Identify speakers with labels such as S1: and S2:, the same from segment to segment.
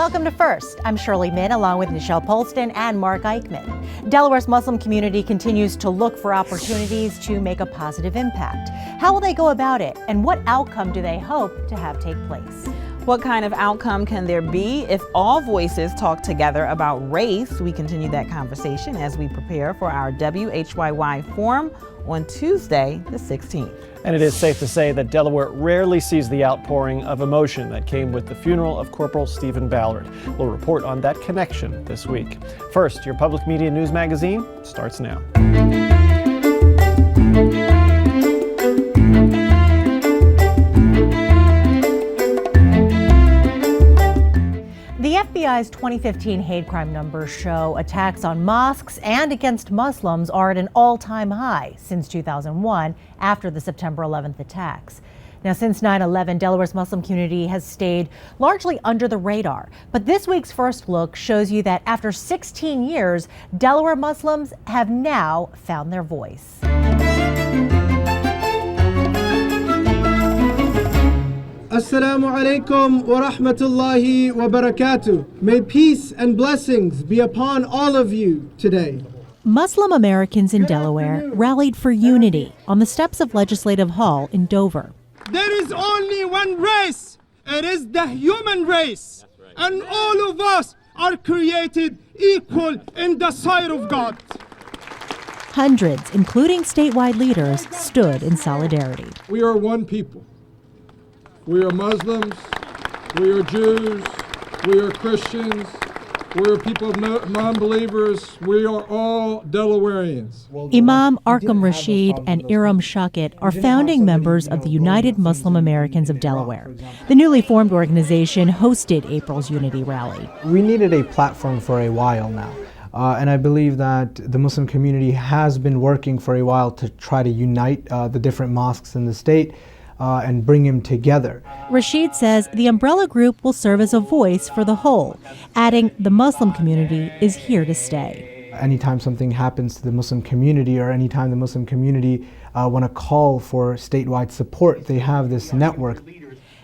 S1: Welcome to First. I'm Shirley Min, along with Nichelle Polston and Mark Eichman. Delaware's Muslim community continues to look for opportunities to make a positive impact. How will they go about it, and what outcome do they hope to have take place?
S2: What kind of outcome can there be if all voices talk together about race? We continue that conversation as we prepare for our WHYY Forum on Tuesday, the 16th.
S3: And it is safe to say that Delaware rarely sees the outpouring of emotion that came with the funeral of Corporal Stephen Ballard. We'll report on that connection this week. First, your public media news magazine starts now.
S1: The FBI's 2015 hate crime numbers show attacks on mosques and against Muslims are at an all-time high since 2001, after the September 11th attacks. Now, since 9/11, Delaware's Muslim community has stayed largely under the radar. But this week's First Look shows you that after 16 years, Delaware Muslims have now found their voice.
S4: Assalamu alaikum wa rahmatullahi wa barakatuh. May peace and blessings be upon all of you today.
S1: Muslim Americans in Delaware rallied for unity on the steps of Legislative Hall in Dover.
S4: There is only one race. It is the human race. And all of us are created equal in the sight of God.
S1: Hundreds, including statewide leaders, stood in solidarity.
S5: We are one people. We are Muslims, we are Jews, we are Christians, we are people of non-believers, we are all Delawareans.
S1: Imam Arkham Rashid and Iram Shakit are founding members of the United Muslim Americans of Delaware. The newly formed organization hosted April's Unity Rally.
S6: We needed a platform for a while now. And I believe that the Muslim community has been working for a while to try to unite the different mosques in the state. And bring him together.
S1: Rashid says the umbrella group will serve as a voice for the whole, adding the Muslim community is here to stay.
S6: Anytime something happens to the Muslim community, or anytime the Muslim community want to call for statewide support, they have this network.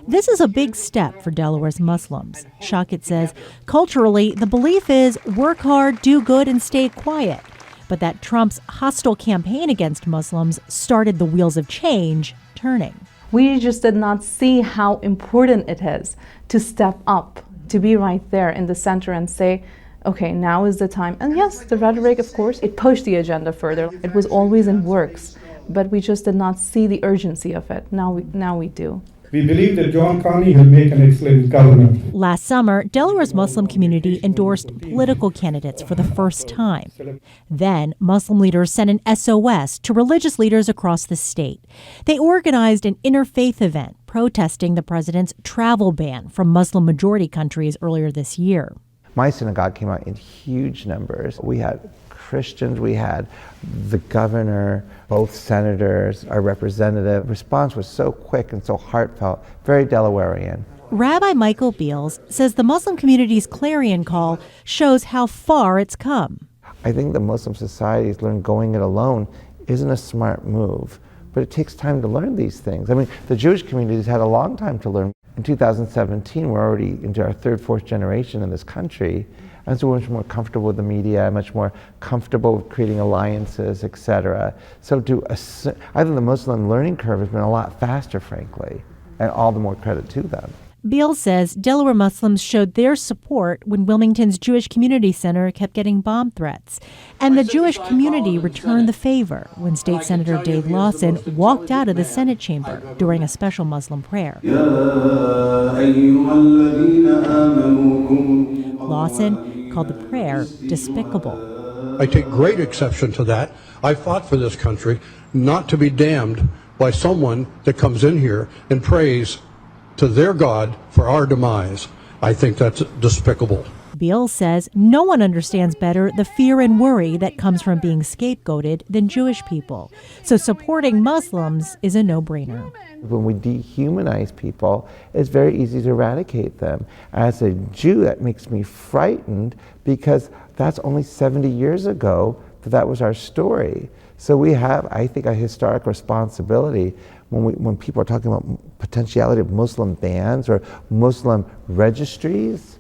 S1: This is a big step for Delaware's Muslims. Shakit says culturally, the belief is work hard, do good, and stay quiet. But that Trump's hostile campaign against Muslims started the wheels of change turning.
S7: We just did not see how important it is to step up, to be right there in the center and say, okay, now is the time. And yes, the rhetoric, of course, it pushed the agenda further. It was always in works, but we just did not see the urgency of it. Now we do.
S8: We believe that John Carney will make an excellent governor.
S1: Last summer, Delaware's Muslim community endorsed political candidates for the first time. Then, Muslim leaders sent an SOS to religious leaders across the state. They organized an interfaith event protesting the president's travel ban from Muslim-majority countries earlier this year.
S9: My synagogue came out in huge numbers. We had Christians, we had the governor, both senators, our representative. Response was so quick and so heartfelt, very Delawarean.
S1: Rabbi Michael Beals says the Muslim community's clarion call shows how far it's come.
S9: I think the Muslim society has learned going it alone isn't a smart move, but it takes time to learn these things. I mean, the Jewish community has had a long time to learn. In 2017, we're already into our third, fourth generation in this country. And so we're much more comfortable with the media, much more comfortable with creating alliances, etc. So I think the Muslim learning curve has been a lot faster, frankly, and all the more credit to them.
S1: Beals says Delaware Muslims showed their support when Wilmington's Jewish Community Center kept getting bomb threats. And the Jewish community returned the favor when State Senator Dave Lawson walked out of the Senate chamber during a special Muslim prayer. Lawson called the prayer despicable.
S10: I take great exception to that. I fought for this country not to be damned by someone that comes in here and prays to their God for our demise. I think that's despicable.
S1: Beals says no one understands better the fear and worry that comes from being scapegoated than Jewish people. So supporting Muslims is a no-brainer.
S9: When we dehumanize people, it's very easy to eradicate them. As a Jew, that makes me frightened because that's only 70 years ago that was our story. So we have, I think, a historic responsibility when people are talking about potentiality of Muslim bans or Muslim registries.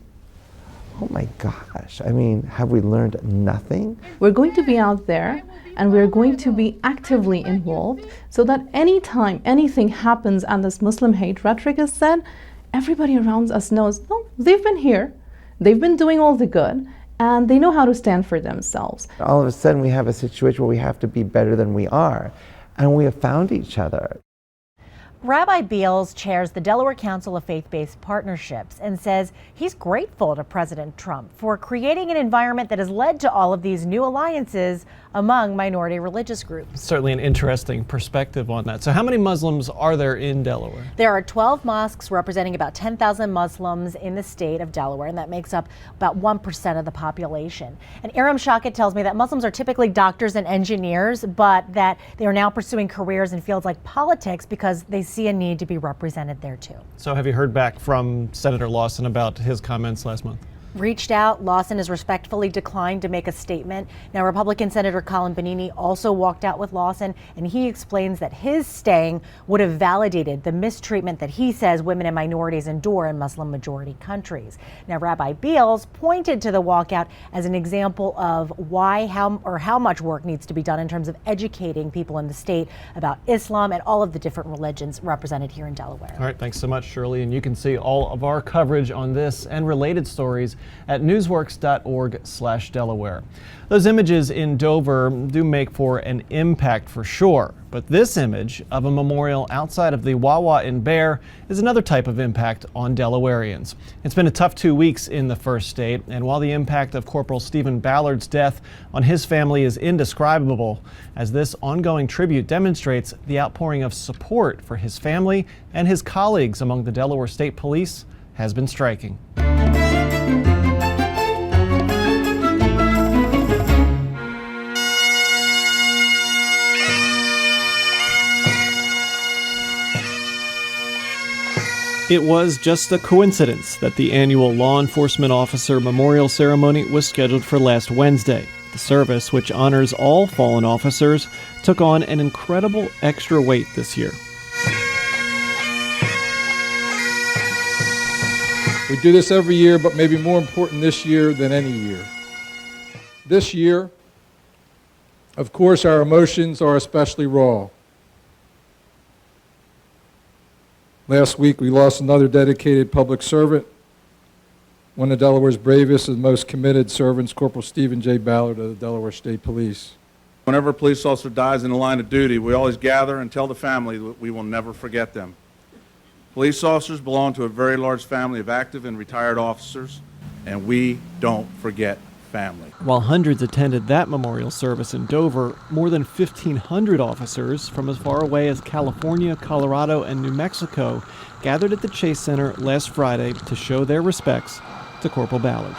S9: Oh my gosh, I mean, have we learned nothing?
S7: We're going to be out there and we're going to be actively involved so that anytime anything happens and this Muslim hate rhetoric is said, everybody around us knows, no, they've been here, they've been doing all the good, and they know how to stand for themselves.
S9: All of a sudden we have a situation where we have to be better than we are, and we have found each other.
S1: Rabbi Beals chairs the Delaware Council of Faith-Based Partnerships and says he's grateful to President Trump for creating an environment that has led to all of these new alliances among minority religious groups.
S3: Certainly an interesting perspective on that. So how many Muslims are there in Delaware?
S1: There are 12 mosques representing about 10,000 Muslims in the state of Delaware, and that makes up about 1% of the population. And Iram Shakit tells me that Muslims are typically doctors and engineers, but that they are now pursuing careers in fields like politics because they see a need to be represented there too.
S3: So have you heard back from Senator Lawson about his comments last month?
S1: Reached out. Lawson has respectfully declined to make a statement. Now, Republican Senator Colin Bonini also walked out with Lawson, and he explains that his staying would have validated the mistreatment that he says women and minorities endure in Muslim-majority countries. Now, Rabbi Beals pointed to the walkout as an example of how much work needs to be done in terms of educating people in the state about Islam and all of the different religions represented here in Delaware.
S3: All right, thanks so much, Shirley. And you can see all of our coverage on this and related stories at newsworks.org/Delaware. Those images in Dover do make for an impact for sure, but this image of a memorial outside of the WHYY in Bear is another type of impact on Delawareans. It's been a tough 2 weeks in the first state, and while the impact of Corporal Stephen Ballard's death on his family is indescribable, as this ongoing tribute demonstrates, the outpouring of support for his family and his colleagues among the Delaware State Police has been striking. It was just a coincidence that the annual Law Enforcement Officer Memorial Ceremony was scheduled for last Wednesday. The service, which honors all fallen officers, took on an incredible extra weight this year.
S5: We do this every year, but maybe more important this year than any year. This year, of course, our emotions are especially raw. Last week, we lost another dedicated public servant, one of Delaware's bravest and most committed servants, Corporal Stephen J. Ballard of the Delaware State Police.
S11: Whenever a police officer dies in the line of duty, we always gather and tell the family that we will never forget them. Police officers belong to a very large family of active and retired officers, and we don't forget family.
S3: While hundreds attended that memorial service in Dover, more than 1,500 officers from as far away as California, Colorado, and New Mexico gathered at the Chase Center last Friday to show their respects to Corporal Ballard.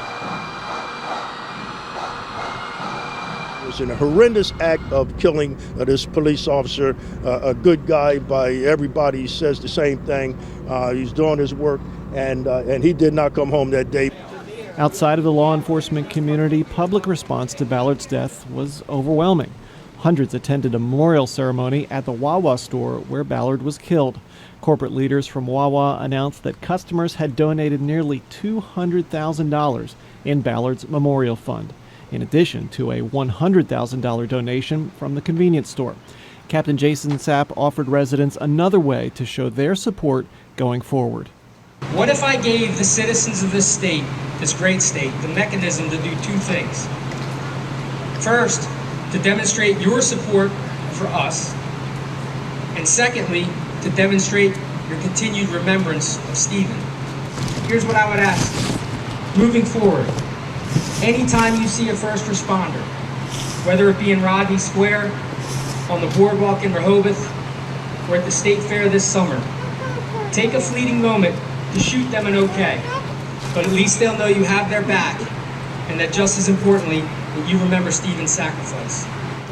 S12: It was a horrendous act of killing this police officer, a good guy by everybody. He says the same thing. He's doing his work, and he did not come home that day.
S3: Outside of the law enforcement community, public response to Ballard's death was overwhelming. Hundreds attended a memorial ceremony at the WHYY store where Ballard was killed. Corporate leaders from WHYY announced that customers had donated nearly $200,000 in Ballard's memorial fund, in addition to a $100,000 donation from the convenience store. Captain Jason Sapp offered residents another way to show their support going forward.
S13: What if I gave the citizens of this state, this great state, the mechanism to do two things? First, to demonstrate your support for us, and secondly, to demonstrate your continued remembrance of Stephen. Here's what I would ask. Moving forward, anytime you see a first responder, whether it be in Rodney Square, on the boardwalk in Rehoboth, or at the State Fair this summer, take a fleeting moment to shoot them an okay, but at least they'll know you have their back, and that just as importantly, that you remember Stephen's sacrifice.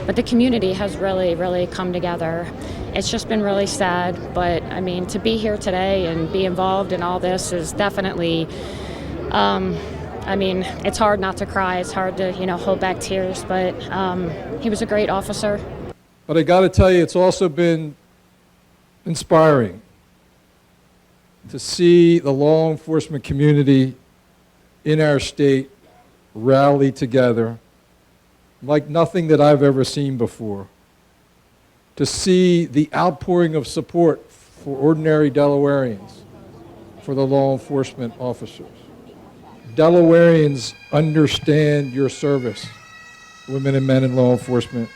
S14: But the community has really come together. It's just been really sad, but I mean, to be here today and be involved in all this is definitely, I mean, it's hard not to cry. It's hard to, hold back tears, but he was a great officer.
S5: But I got to tell you, it's also been inspiring to see the law enforcement community in our state rally together like nothing that I've ever seen before. To see the outpouring of support for ordinary Delawareans, for the law enforcement officers. Delawareans understand your service, women and men in law enforcement.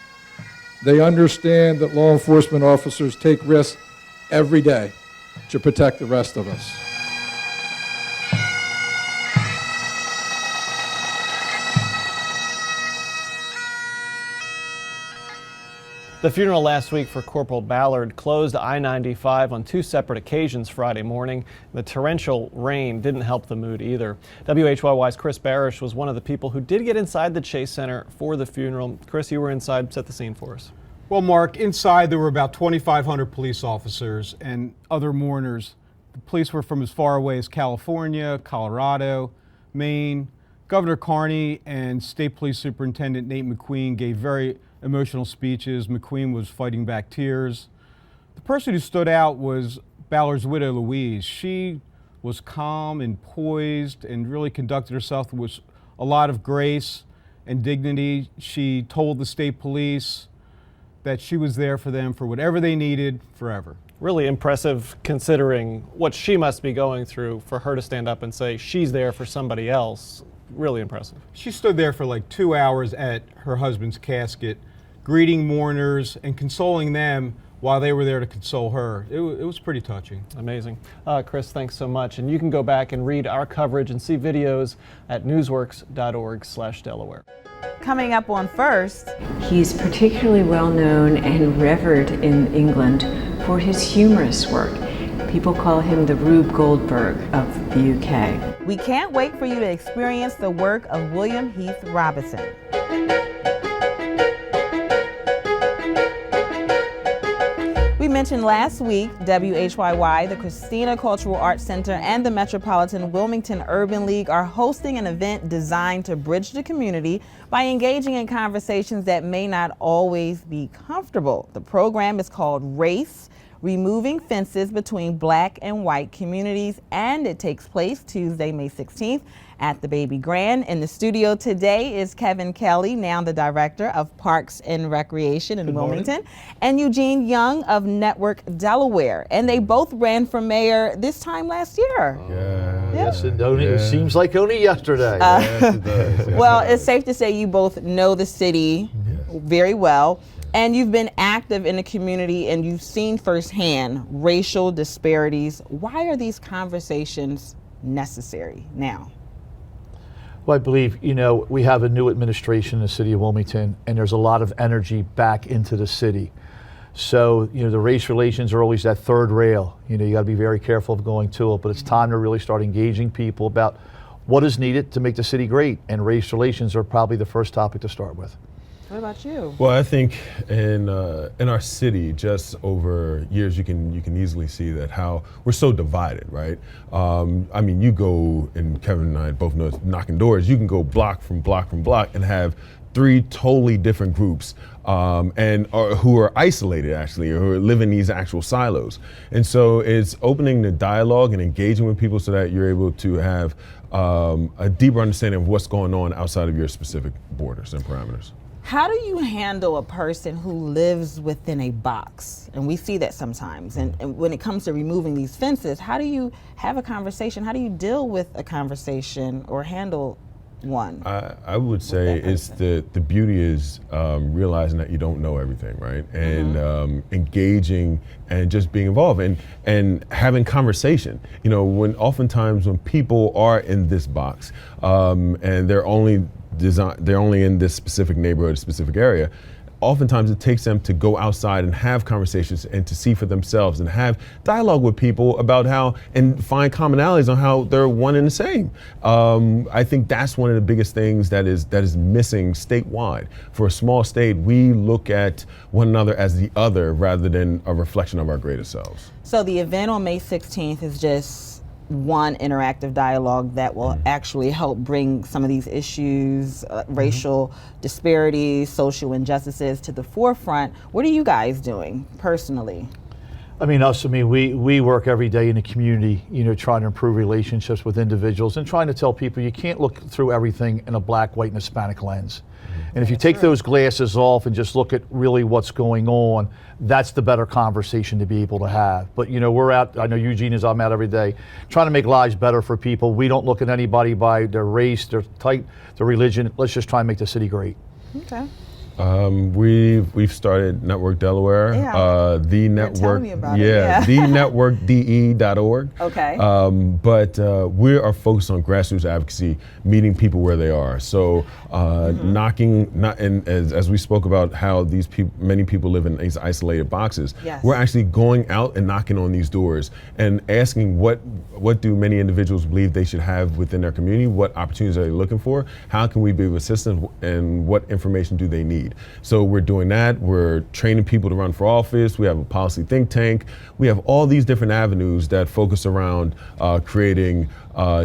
S5: They understand that law enforcement officers take risks every day to protect the rest of us.
S3: The funeral last week for Corporal Ballard closed I-95 on 2 separate occasions Friday morning. The torrential rain didn't help the mood either. WHYY's Chris Barish was one of the people who did get inside the Chase Center for the funeral. Chris, you were inside. Set the scene for us.
S15: Well, Mark, inside there were about 2,500 police officers and other mourners. The police were from as far away as California, Colorado, Maine. Governor Carney and State Police Superintendent Nate McQueen gave very emotional speeches. McQueen was fighting back tears. The person who stood out was Ballard's widow, Louise. She was calm and poised and really conducted herself with a lot of grace and dignity. She told the state police that she was there for them for whatever they needed forever.
S3: Really impressive considering what she must be going through for her to stand up and say she's there for somebody else. Really impressive.
S15: She stood there for like 2 hours at her husband's casket, greeting mourners and consoling them while they were there to console her. It was pretty touching.
S3: Amazing. Chris, thanks so much. And you can go back and read our coverage and see videos at newsworks.org/Delaware.
S2: Coming up on First.
S16: He's particularly well known and revered in England for his humorous work. People call him the Rube Goldberg of the UK.
S2: We can't wait for you to experience the work of William Heath Robinson. We mentioned last week, WHYY, the Christina Cultural Arts Center, and the Metropolitan Wilmington Urban League are hosting an event designed to bridge the community by engaging in conversations that may not always be comfortable. The program is called RACE, Removing Fences Between Black and White Communities, and it takes place Tuesday, May 16th at the Baby Grand. In the studio today is Kevin Kelly, now the Director of Parks and Recreation in Wilmington, and Eugene Young of Network Delaware. And they both ran for mayor this time last year.
S17: Yes, it seems like only yesterday.
S2: Yes, it does. Well, it's safe to say you both know the city very well. And you've been active in the community and you've seen firsthand racial disparities. Why are these conversations necessary now?
S17: Well, I believe, we have a new administration in the city of Wilmington, and there's a lot of energy back into the city. So, the race relations are always that third rail. You got to be very careful of going to it, but it's time to really start engaging people about what is needed to make the city great, and race relations are probably the first topic to start with.
S2: What about you?
S18: Well, I think in our city, just over years, you can easily see that how we're so divided, right? I mean, you go, and Kevin and I both know, knocking doors. You can go block from block from block and have 3 totally different groups, who are isolated actually, or who live in these actual silos. And so it's opening the dialogue and engaging with people so that you're able to have a deeper understanding of what's going on outside of your specific borders and parameters.
S2: How do you handle a person who lives within a box? And we see that sometimes. And when it comes to removing these fences, how do you have a conversation? How do you deal with a conversation or handle one?
S18: I would say it's the beauty is realizing that you don't know everything, right? And engaging and just being involved and having conversation. When oftentimes when people are in this box and they're only in this specific neighborhood, specific area, oftentimes it takes them to go outside and have conversations and to see for themselves and have dialogue with people about how, and find commonalities on how they're one and the same. I think that's one of the biggest things that is missing statewide. For a small state, we look at one another as the other rather than a reflection of our greater selves.
S2: So the event on May 16th is just one interactive dialogue that will actually help bring some of these issues, racial disparities, social injustices to the forefront. What are you guys doing personally?
S17: I mean, we work every day in the community, trying to improve relationships with individuals and trying to tell people you can't look through everything in a black, white, and Hispanic lens. And if you take those glasses off and just look at really what's going on, that's the better conversation to be able to have. But we're out, I know Eugene is, I'm out every day, trying to make lives better for people. We don't look at anybody by their race, their type, their religion. Let's just try and make the city great.
S2: Okay.
S18: We've started Network Delaware, the network,
S2: me about it.
S18: the networkde.org.
S2: Okay.
S18: But we are focused on grassroots advocacy, meeting people where they are. So as we spoke about how many people live in these isolated boxes.
S2: Yes.
S18: We're actually going out and knocking on these doors and asking what do many individuals believe they should have within their community, what opportunities are they looking for, how can we be of assistance, and what information do they need. So we're doing that. We're training people to run for office. We have a policy think tank. We have all these different avenues that focus around creating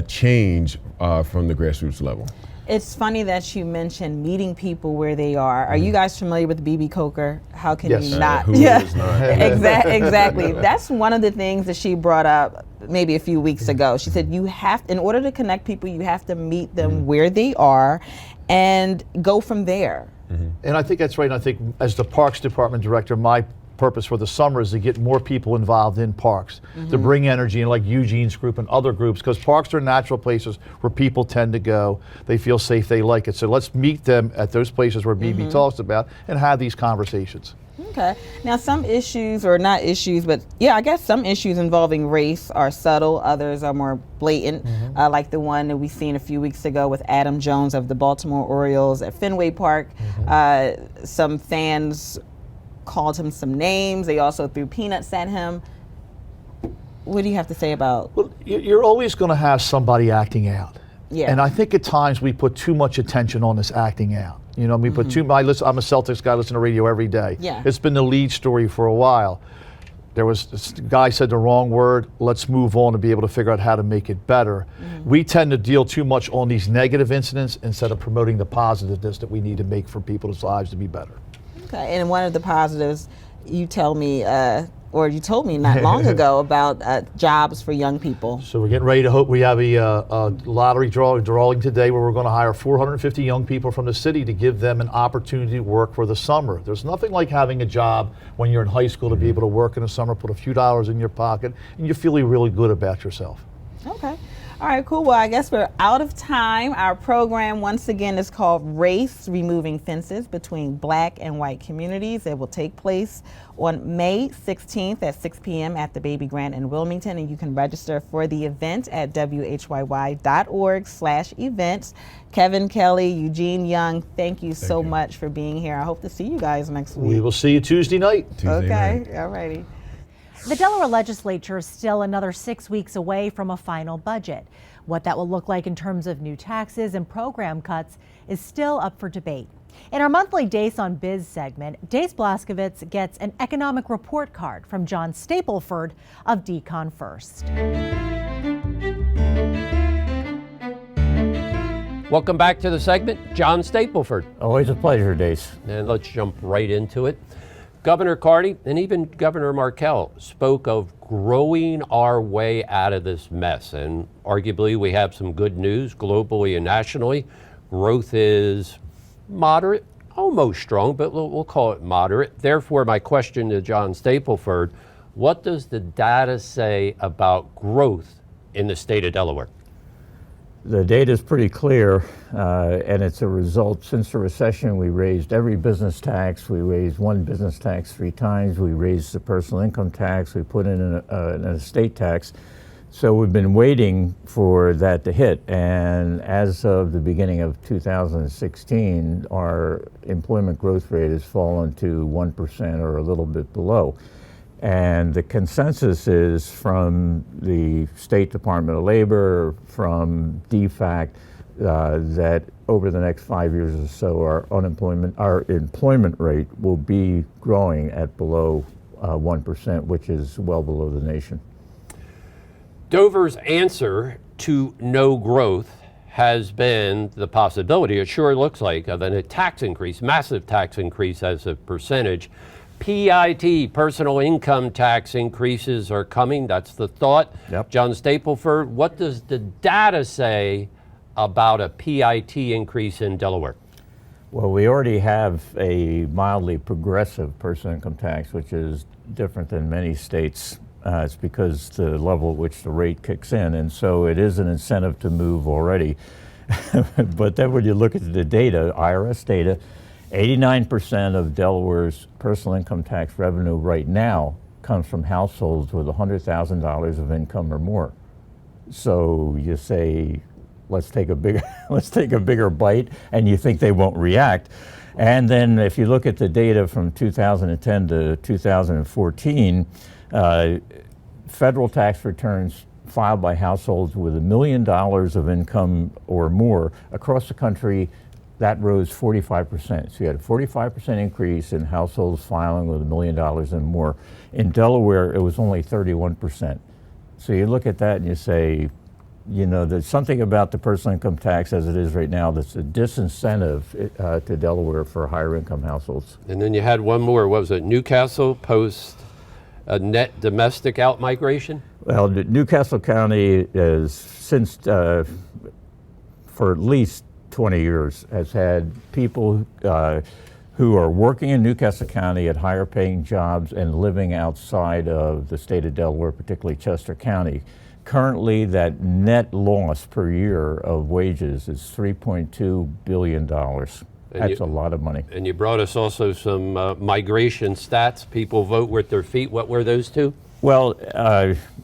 S18: change from the grassroots level.
S2: It's funny that you mentioned meeting people where they are. Are you guys familiar with B.B. Coker? How can you not?
S18: Who is not?
S2: Exactly. That's one of the things that she brought up maybe a few weeks ago. She said in order to connect people, you have to meet them where they are and go from there.
S17: And I think that's right. And I think as the Parks Department Director, my purpose for the summer is to get more people involved in parks, to bring energy in, like Eugene's group and other groups, because parks are natural places where people tend to go. They feel safe, they like it. So let's meet them at those places where BB talks about and have these conversations.
S2: Okay. Now, some issues, or not issues, but I guess some issues involving race are subtle. Others are more blatant, like the one that we seen a few weeks ago with Adam Jones of the Baltimore Orioles at Fenway Park. Some fans called him some names. They also threw peanuts at him. What do you have to say about?
S17: Well, you're always going to have somebody acting out.
S2: Yeah.
S17: And I think at times we put too much attention on this acting out. We put I'm a Celtics guy, I listen to radio every day.
S2: Yeah.
S17: It's been the lead story for a while. This guy said the wrong word. Let's move on and be able to figure out how to make it better. We tend to deal too much on these negative incidents instead of promoting the positiveness that we need to make for people's lives to be better. Okay.
S2: And one of the positives you told me not long ago about jobs for young people.
S17: So we're getting ready to hope we have a lottery drawing today where we're going to hire 450 young people from the city to give them an opportunity to work for the summer. There's nothing like having a job when you're in high school to be able to work in the summer, put a few dollars in your pocket, and you're feeling really good about yourself.
S2: Okay. All right, cool. Well, I guess we're out of time. Our program, once again, is called Race, Removing Fences Between Black and White Communities. It will take place on May 16th at 6 p.m. at the Baby Grant in Wilmington, and you can register for the event at WHYY.org/events. Kevin Kelly, Eugene Young, thank you so much for being here. I hope to see you guys next week.
S17: We will see you Tuesday night.
S2: Okay, all righty.
S1: The Delaware legislature is still another 6 weeks away from a final budget. What that will look like in terms of new taxes and program cuts is still up for debate. In our monthly Dace on Biz segment, Dace Blaskovitz gets an economic report card from John Stapleford of Decon First.
S19: Welcome back to the segment, John Stapleford.
S20: Always a pleasure, Dace.
S19: And let's jump right into it. Governor Carney and even Governor Markell spoke of growing our way out of this mess. And arguably we have some good news globally and nationally. Growth is moderate, almost strong, but we'll call it moderate. Therefore, my question to John Stapleford, what does the data say about growth in the state of Delaware?
S20: The data is pretty clear, and it's a result. Since the recession, we raised every business tax. We raised one business tax 3 times. We raised the personal income tax. We put in an estate tax. So we've been waiting for that to hit. And as of the beginning of 2016, our employment growth rate has fallen to 1% or a little bit below. And the consensus is from the State Department of Labor, from DFAC, that over the next 5 years or so, our employment rate will be growing at below 1%, which is well below the nation.
S19: Dover's answer to no growth has been the possibility, it sure looks like, of a tax increase, massive tax increase as a percentage. PIT, personal income tax increases are coming. That's the thought.
S20: Yep.
S19: John Stapleford, what does the data say about a PIT increase in Delaware?
S20: Well, we already have a mildly progressive personal income tax, which is different than many states. It's because the level at which the rate kicks in, and so it is an incentive to move already. But then when you look at the data, IRS data, 89% of Delaware's personal income tax revenue right now comes from households with $100,000 of income or more. So you say, let's take a bigger bite, and you think they won't react. And then if you look at the data from 2010 to 2014, federal tax returns filed by households with $1 million of income or more across the country, that rose 45%. So you had a 45% increase in households filing with $1 million and more. In Delaware, it was only 31%. So you look at that and you say, you know, there's something about the personal income tax as it is right now that's a disincentive to Delaware for higher income households.
S19: And then you had one more, what was it, Newcastle post a net domestic outmigration?
S20: Well, Newcastle County is, since for at least 20 years, has had people who are working in Newcastle County at higher paying jobs and living outside of the state of Delaware, particularly Chester County. Currently, that net loss per year of wages is $3.2 billion. That's a lot of money.
S19: And you brought us also some migration stats. People vote with their feet. What were those two?
S20: Well,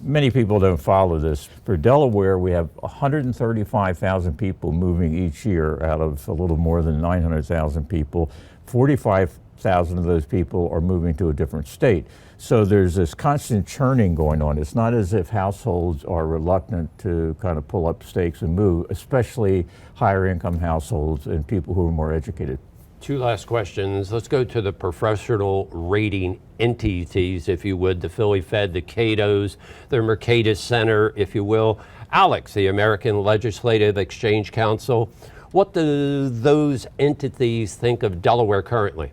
S20: many people don't follow this. For Delaware, we have 135,000 people moving each year out of a little more than 900,000 people. 45,000 of those people are moving to a different state. So there's this constant churning going on. It's not as if households are reluctant to kind of pull up stakes and move, especially higher income households and people who are more educated.
S19: Two last questions. Let's go to the professional rating entities, if you would, the Philly Fed, the Catos, the Mercatus Center, if you will. Alex, the American Legislative Exchange Council. What do those entities think of Delaware currently?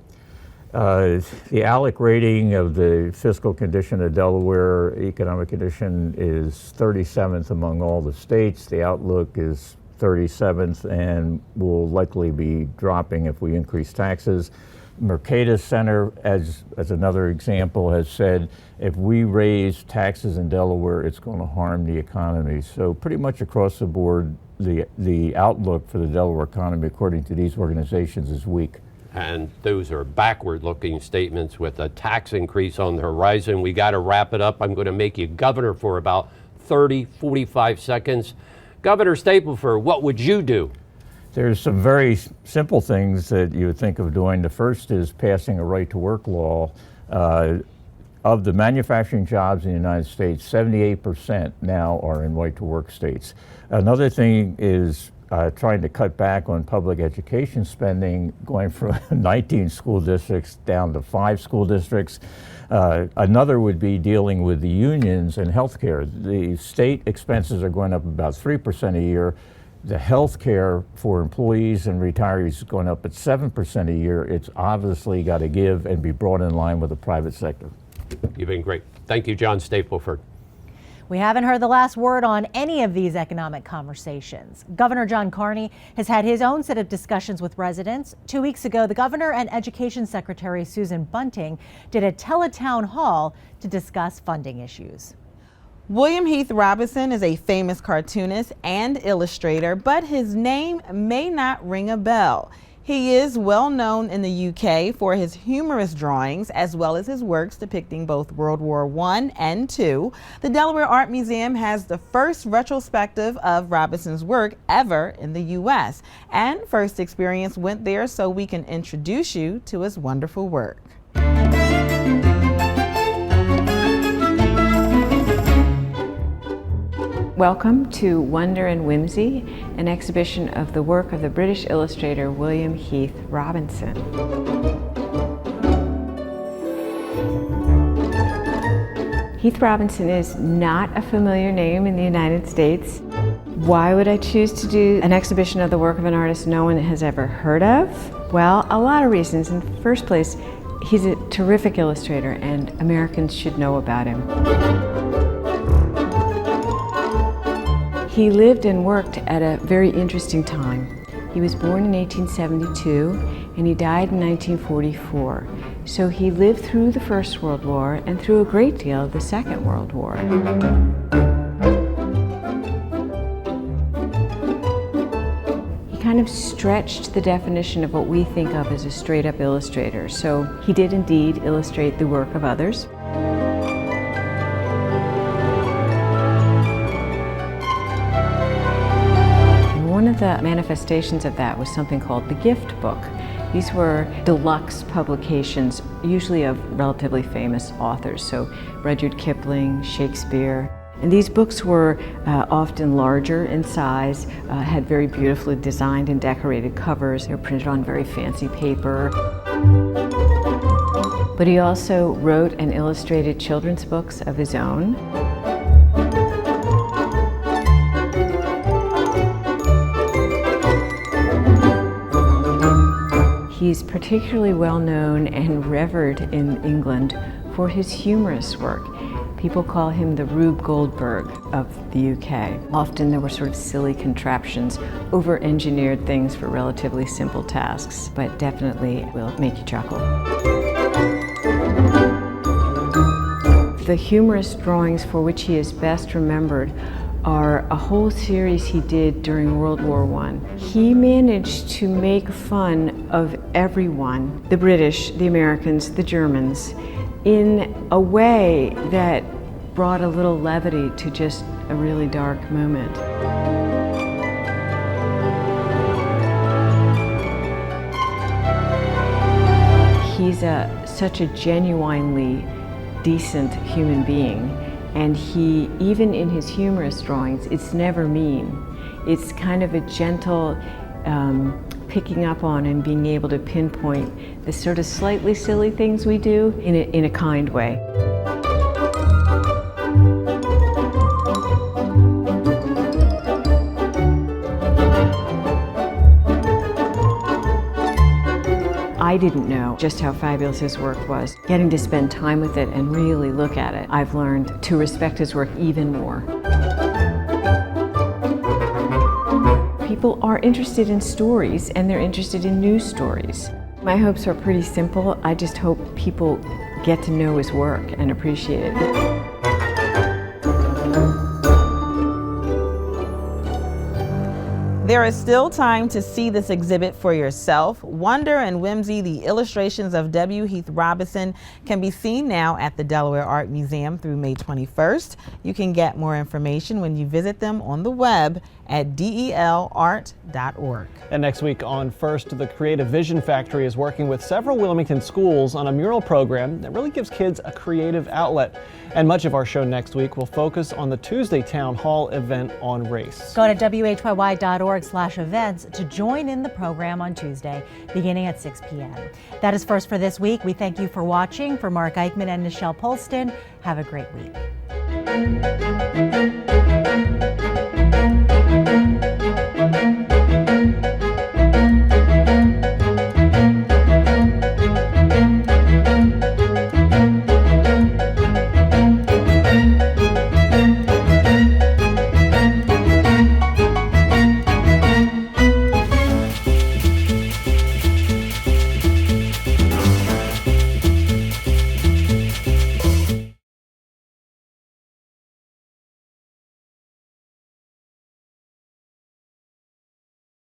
S20: The ALEC rating of the fiscal condition of Delaware, economic condition, is 37th among all the states. The outlook is 37th and will likely be dropping if we increase taxes. Mercatus Center, as another example, has said if we raise taxes in Delaware, it's going to harm the economy. So pretty much across the board, the outlook for the Delaware economy, according to these organizations, is weak.
S19: And those are backward-looking statements with a tax increase on the horizon. We got to wrap it up. I'm going to make you governor for about 30, 45 seconds. Governor Stapleford, what would you do?
S20: There's some very simple things that you would think of doing. The first is passing a right-to-work law. Of the manufacturing jobs in the United States, 78% now are in right-to-work states. Another thing is trying to cut back on public education spending, going from 19 school districts down to 5 school districts. Another would be dealing with the unions and healthcare. The state expenses are going up about 3% a year. The healthcare for employees and retirees is going up at 7% a year. It's obviously got to give and be brought in line with the private sector.
S19: You've been great. Thank you, John Stapleford.
S1: We haven't heard the last word on any of these economic conversations. Governor John Carney has had his own set of discussions with residents. 2 weeks ago, the governor and Education Secretary Susan Bunting did a teletown hall to discuss funding issues.
S2: William Heath Robinson is a famous cartoonist and illustrator, but his name may not ring a bell. He is well known in the UK for his humorous drawings as well as his works depicting both World War I and II. The Delaware Art Museum has the first retrospective of Robinson's work ever in the U.S. And First Experience went there so we can introduce you to his wonderful work.
S16: Welcome to Wonder and Whimsy, an exhibition of the work of the British illustrator William Heath Robinson. Heath Robinson is not a familiar name in the United States. Why would I choose to do an exhibition of the work of an artist no one has ever heard of? Well, a lot of reasons. In the first place, He's a terrific illustrator, and Americans should know about him. He lived and worked at a very interesting time. He was born in 1872 and he died in 1944. So he lived through the First World War and through a great deal of the Second World War. He kind of stretched the definition of what we think of as a straight-up illustrator. So he did indeed illustrate the work of others. One of the manifestations of that was something called the gift book. These were deluxe publications, usually of relatively famous authors, so Rudyard Kipling, Shakespeare. And these books were often larger in size, had very beautifully designed and decorated covers. They were printed on very fancy paper. But he also wrote and illustrated children's books of his own. He's particularly well known and revered in England for his humorous work. People call him the Rube Goldberg of the UK. Often there were sort of silly contraptions, over-engineered things for relatively simple tasks, but definitely will make you chuckle. The humorous drawings for which he is best remembered are a whole series he did during World War I. He managed to make fun of everyone, the British, the Americans, the Germans, in a way that brought a little levity to just a really dark moment. He's such a genuinely decent human being. And he, even in his humorous drawings, it's never mean. It's kind of a gentle picking up on and being able to pinpoint the sort of slightly silly things we do in a kind way. I didn't know just how fabulous his work was. Getting to spend time with it and really look at it, I've learned to respect his work even more. People are interested in stories and they're interested in news stories. My hopes are pretty simple. I just hope people get to know his work and appreciate it.
S2: There is still time to see this exhibit for yourself. Wonder and Whimsy, the illustrations of W. Heath Robinson, can be seen now at the Delaware Art Museum through May 21st. You can get more information when you visit them on the web at delart.org.
S3: And next week on First, the Creative Vision Factory is working with several Wilmington schools on a mural program that really gives kids a creative outlet. And much of our show next week will focus on the Tuesday Town Hall event on race.
S1: Go to WHYY.org/events to join in the program on Tuesday, beginning at 6 p.m. That is First for this week. We thank you for watching. For Mark Eichman and Nichelle Polston, have a great week.